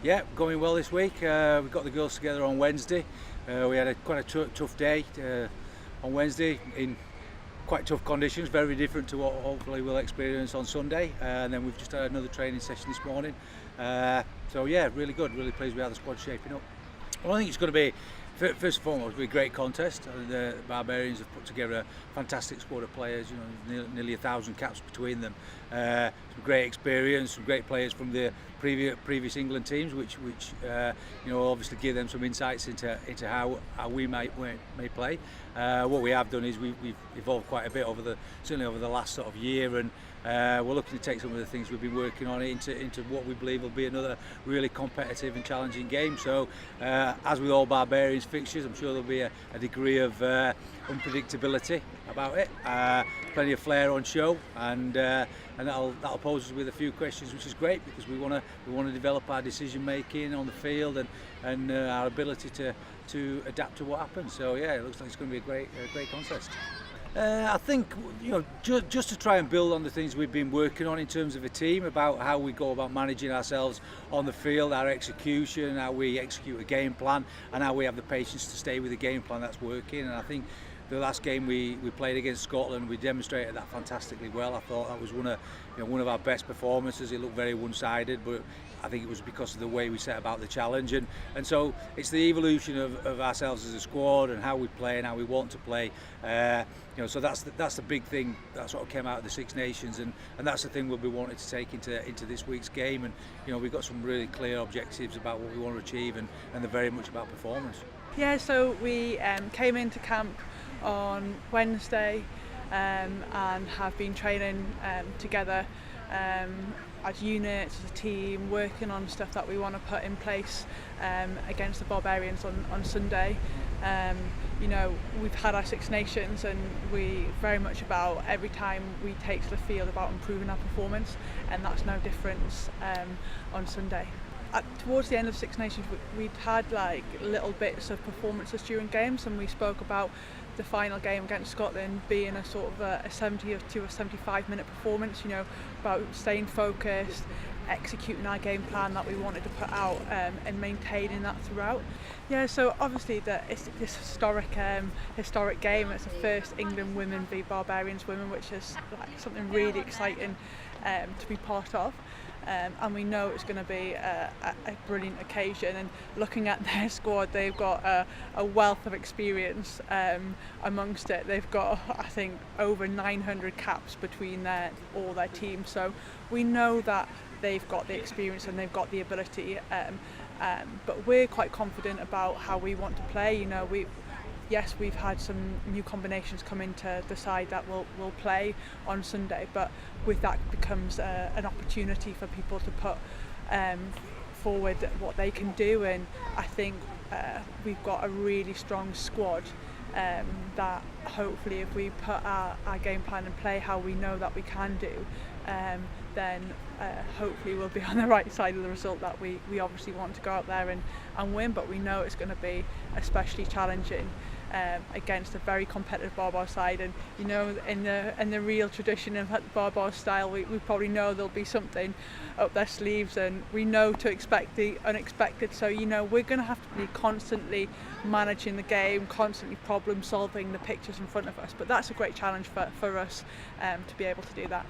Yeah, going well this week. We got the girls together on Wednesday. We had quite a tough day on Wednesday in quite tough conditions, very different to what hopefully we'll experience on Sunday. And then we've just had another training session this morning. So yeah, really good. Really pleased with how the squad's shaping up. Well, I think it's going to be, first and foremost, a great contest. The Barbarians have put together a fantastic squad of players. Nearly 1,000 caps between them. Some great experience, some great players from the previous England teams, which obviously give them some insights into how we may play. What we have done is we've evolved quite a bit certainly over the last sort of year, and we're looking to take some of the things we've been working on into what we believe will be another really competitive and challenging game. So as with all Barbarians fixtures, I'm sure there'll be a degree of unpredictability about it. Plenty of flair on show, and that'll pose us with a few questions, which is great because we want to develop our decision making on the field and our ability to adapt to what happens. So yeah, it looks like it's going to be a great contest. I think just to try and build on the things we've been working on in terms of a team, about how we go about managing ourselves on the field, our execution, how we execute a game plan, and how we have the patience to stay with the game plan that's working. And I think the last game we played against Scotland, we demonstrated that fantastically well. I thought that was one of our best performances. It looked very one-sided, but I think it was because of the way we set about the challenge, and so it's the evolution of ourselves as a squad and how we play and how we want to play. So that's the big thing that sort of came out of the Six Nations, and that's the thing we'll be wanting to take into this week's game. And we've got some really clear objectives about what we want to achieve, and they're very much about performance. Yeah, so we came into camp on Wednesday and have been training together as units, as a team, working on stuff that we want to put in place against the Barbarians on Sunday. We've had our Six Nations, and we very much about every time we take to the field about improving our performance, and that's no difference on Sunday. Towards the end of Six Nations, we'd had like little bits of performances during games, and we spoke about the final game against Scotland being a sort of a 70 to a 75 minute performance, about staying focused, executing our game plan that we wanted to put out, and maintaining that throughout. Yeah, so obviously it's this historic game. It's the first England women v Barbarians women, which is like something really exciting to be part of. And we know it's going to be a brilliant occasion, and looking at their squad, they've got a wealth of experience amongst it. They've got, I think, over 900 caps between all their teams, so we know that they've got the experience and they've got the ability, but we're quite confident about how we want to play. Yes, we've had some new combinations come into the side that will play on Sunday, but with that becomes an opportunity for people to put forward what they can do, and I think we've got a really strong squad that hopefully, if we put our game plan and play how we know that we can do, then hopefully we'll be on the right side of the result that we obviously want to go out there and win, but we know it's going to be especially challenging against a very competitive Barbar side, and in the real tradition of Barbar style, we probably know there'll be something up their sleeves, and we know to expect the unexpected. So we're going to have to be constantly managing the game, constantly problem solving the pictures in front of us, but that's a great challenge for us to be able to do that.